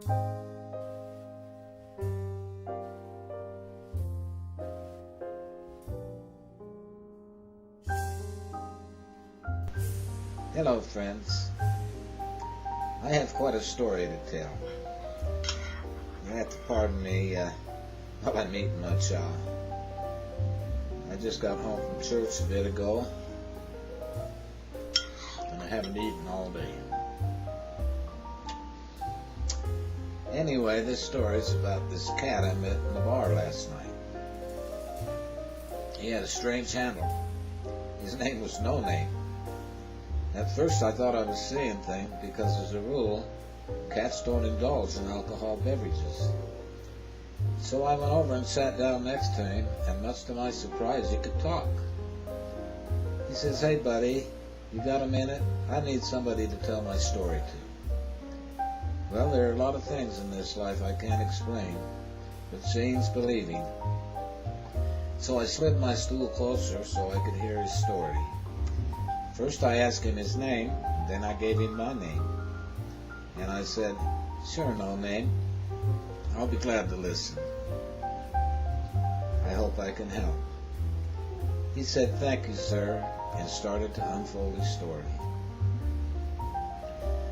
Hello, friends. I have quite a story to tell. You have to pardon me while I'm eating my chow. I just got home from church a bit ago, and I haven't eaten all day. Anyway, this story is about this cat I met in the bar last night. He had a strange handle. His name was No Name. At first I thought I was seeing things because, as a rule, cats don't indulge in alcohol beverages. So I went over and sat down next to him, and much to my surprise, he could talk. He says, "Hey buddy, you got a minute? I need somebody to tell my story to." Well, there are a lot of things in this life I can't explain, but seeing's believing. So I slid my stool closer so I could hear his story. First I asked him his name, then I gave him my name. And I said, "Sure, No Name. I'll be glad to listen. I hope I can help." He said, "Thank you, sir," and started to unfold his story.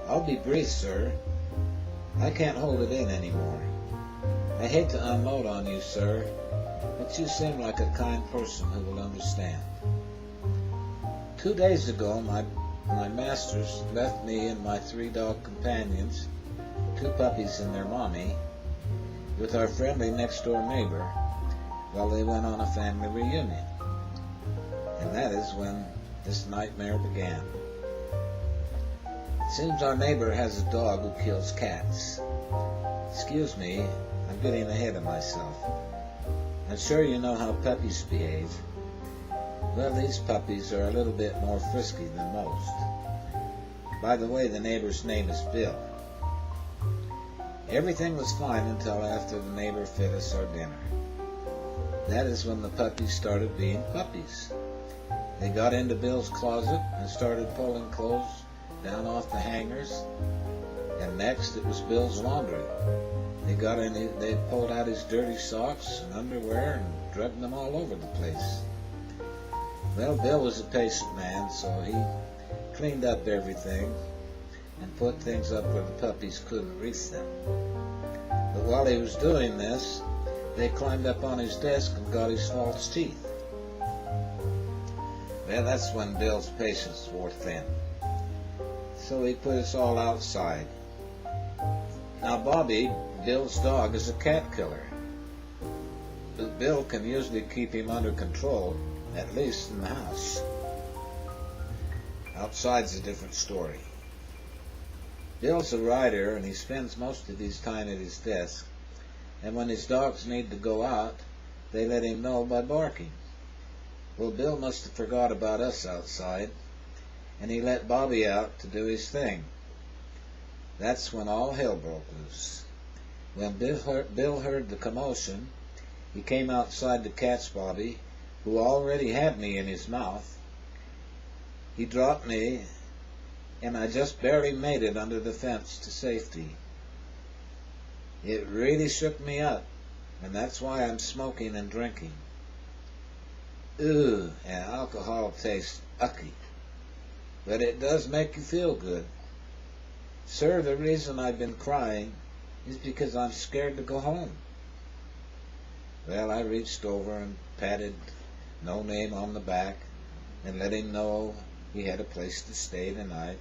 "I'll be brief, sir. I can't hold it in anymore. I hate to unload on you, sir, but you seem like a kind person who will understand. 2 days ago, my masters left me and my 3 dog companions, 2 puppies and their mommy, with our friendly next-door neighbor while they went on a family reunion. And that is when this nightmare began. It seems our neighbor has a dog who kills cats. Excuse me, I'm getting ahead of myself. I'm sure you know how puppies behave. Well, these puppies are a little bit more frisky than most. By the way, the neighbor's name is Bill. Everything was fine until after the neighbor fed us our dinner. That is when the puppies started being puppies. They got into Bill's closet and started pulling clothes down off the hangers, and next it was Bill's laundry. They pulled out his dirty socks and underwear and drugged them all over the place. Well, Bill was a patient man, so he cleaned up everything and put things up where the puppies couldn't reach them. But while he was doing this, they climbed up on his desk and got his false teeth. Well, that's when Bill's patience wore thin. So he put us all outside. Now Bobby, Bill's dog, is a cat killer. But Bill can usually keep him under control, at least in the house. Outside's a different story. Bill's a writer, and he spends most of his time at his desk, and when his dogs need to go out, they let him know by barking. Well, Bill must have forgot about us outside, and he let Bobby out to do his thing. That's when all hell broke loose. When Bill heard the commotion, he came outside to catch Bobby, who already had me in his mouth. He dropped me, and I just barely made it under the fence to safety. It really shook me up, and that's why I'm smoking and drinking. Ooh, and alcohol tastes ucky, but it does make you feel good. Sir, the reason I've been crying is because I'm scared to go home. Well, I reached over and patted No Name on the back and let him know he had a place to stay tonight.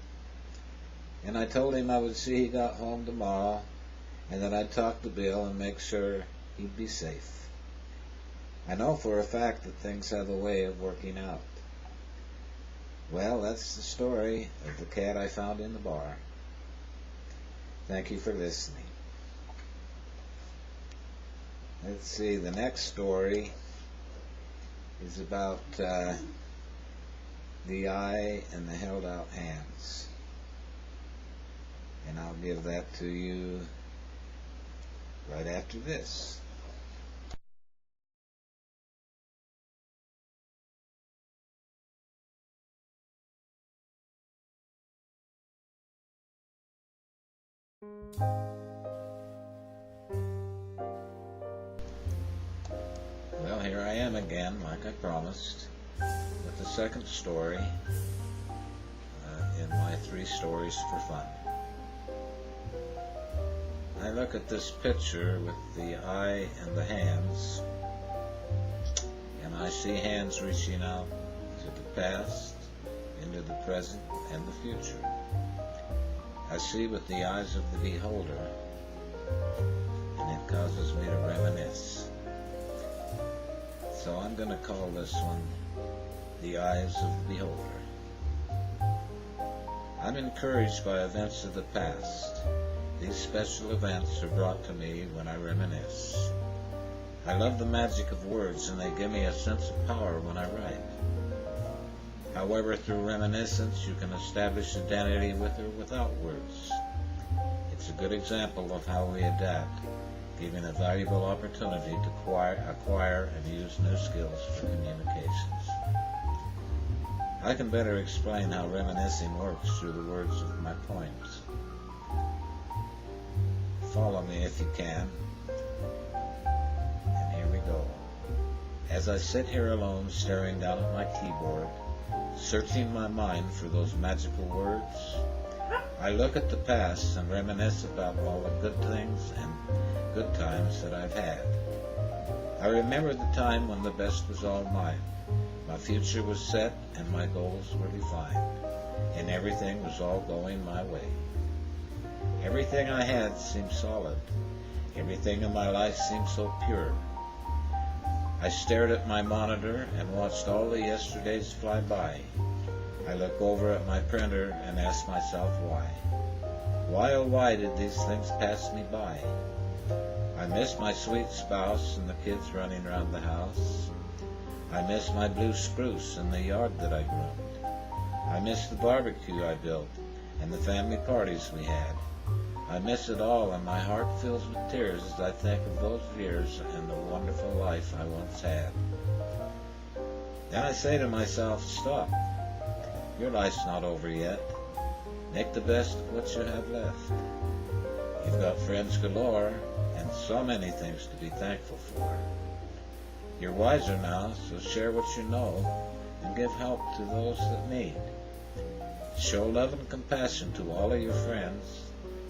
And I told him I would see he got home tomorrow, and that I'd talk to Bill and make sure he'd be safe. I know for a fact that things have a way of working out. Well, that's the story of the cat I found in the bar. Thank you for listening. Let's see, the next story is about the eye and the held out hands. And I'll give that to you right after this. here I am again, like I promised, with the second story in my 3 stories for fun. I look at this picture with the eye and the hands, and I see hands reaching out to the past, into the present, and the future. I see with the eyes of the beholder, and it causes me to reminisce. So I'm going to call this one The Eyes of the Beholder. I'm encouraged by events of the past. These special events are brought to me when I reminisce. I love the magic of words, and they give me a sense of power when I write. However, through reminiscence, you can establish identity with or without words. It's a good example of how we adapt, giving a valuable opportunity to acquire and use new skills for communications. I can better explain how reminiscing works through the words of my poems. Follow me if you can. And here we go. As I sit here alone, staring down at my keyboard, searching my mind for those magical words, I look at the past and reminisce about all the good things and good times that I've had. I remember the time when the best was all mine. My future was set and my goals were defined, and everything was all going my way. Everything I had seemed solid. Everything in my life seemed so pure. I stared at my monitor and watched all the yesterdays fly by. I look over at my printer and ask myself why. Why, oh why did these things pass me by? I miss my sweet spouse and the kids running around the house. I miss my blue spruce and the yard that I groomed. I miss the barbecue I built and the family parties we had. I miss it all, and my heart fills with tears as I think of those years and the wonderful life I once had. Then I say to myself, stop. Your life's not over yet. Make the best of what you have left. You've got friends galore, and so many things to be thankful for. You're wiser now, so share what you know, and give help to those that need. Show love and compassion to all of your friends,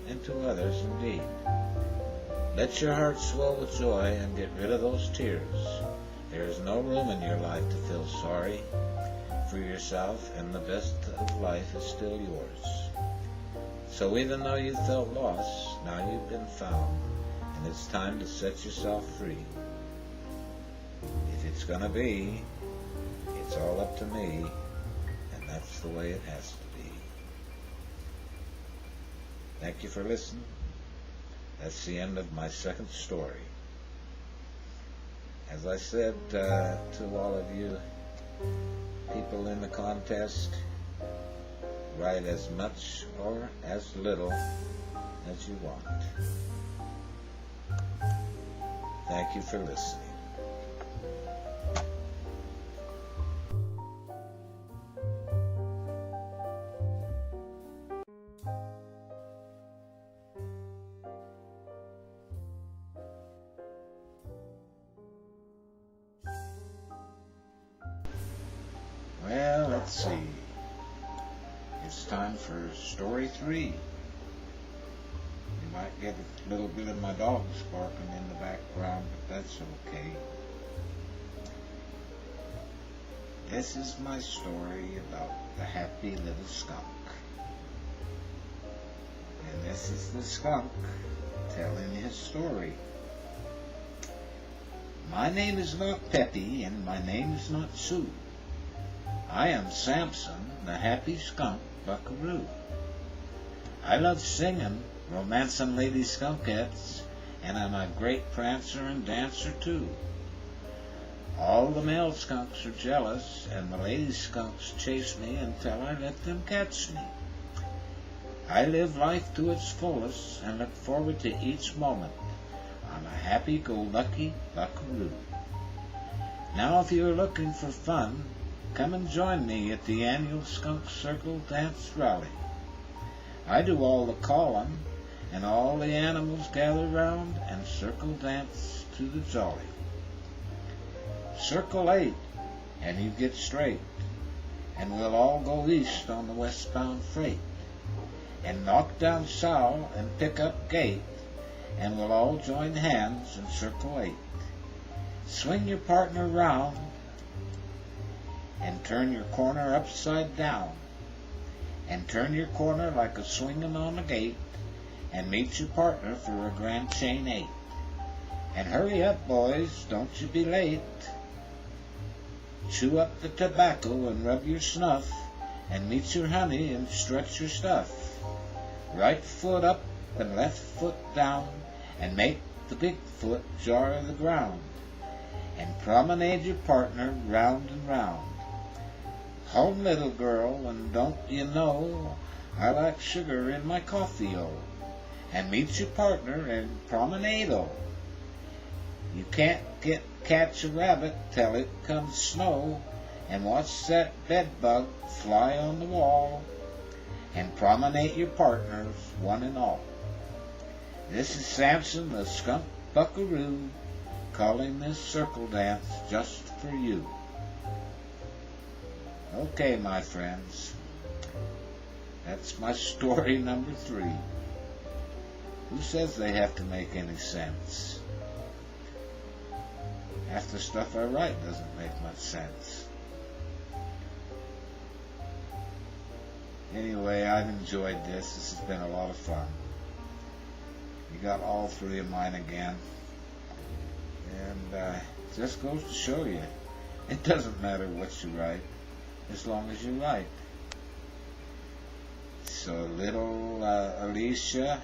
and to others indeed. Let your heart swell with joy and get rid of those tears. There is no room in your life to feel sorry for yourself, and the best of life is still yours. So even though you felt lost, now you've been found, and it's time to set yourself free. If it's gonna be, it's all up to me, and that's the way it has to be. Thank you for listening. That's the end of my second story. As I said to all of you people in the contest, write as much or as little as you want. Thank you for listening. Well, let's see. It's time for story 3. You might get a little bit of my dog barking in the background, but that's okay. This is my story about the happy little skunk. And this is the skunk telling his story. My name is not Peppy, and my name is not Sue. I am Samson, the happy skunk buckaroo. I love singing, romancing lady skunkettes, and I'm a great prancer and dancer too. All the male skunks are jealous, and the lady skunks chase me until I let them catch me. I live life to its fullest and look forward to each moment. I'm a happy-go-lucky buckaroo. Now if you're looking for fun, come and join me at the annual Skunk Circle Dance Rally. I do all the calling, and all the animals gather round and circle dance to the jolly. Circle 8, and you get straight, and we'll all go east on the westbound freight, and knock down Sow and pick up Gate, and we'll all join hands in Circle 8. Swing your partner round, and turn your corner upside down, and turn your corner like a swinging on a gate, and meet your partner for a grand chain 8. And hurry up, boys, don't you be late. Chew up the tobacco and rub your snuff, and meet your honey and stretch your stuff. Right foot up and left foot down, and make the big foot jar the ground, and promenade your partner round and round. Home, little girl, and don't you know I like sugar in my coffee-o, and meet your partner and promenade-o. You can't catch a rabbit till it comes snow, and watch that bedbug fly on the wall, and promenade your partners one and all. This is Samson the skunk buckaroo, calling this circle dance just for you. Okay, my friends, that's my story number 3. Who says they have to make any sense? Half the stuff I write doesn't make much sense. Anyway, I've enjoyed this. This has been a lot of fun. You got all 3 of mine again. And just goes to show you, it doesn't matter what you write, as long as you write. So little Alicia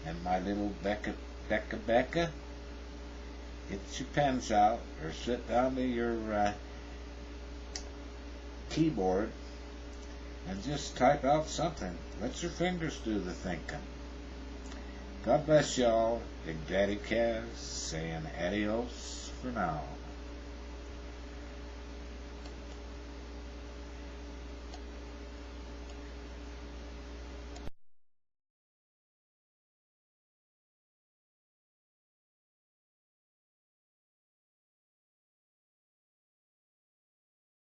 and my little Becca, get your pens out or sit down to your keyboard and just type out something. Let your fingers do the thinking. God bless y'all. Big Daddy Kaz saying adios for now.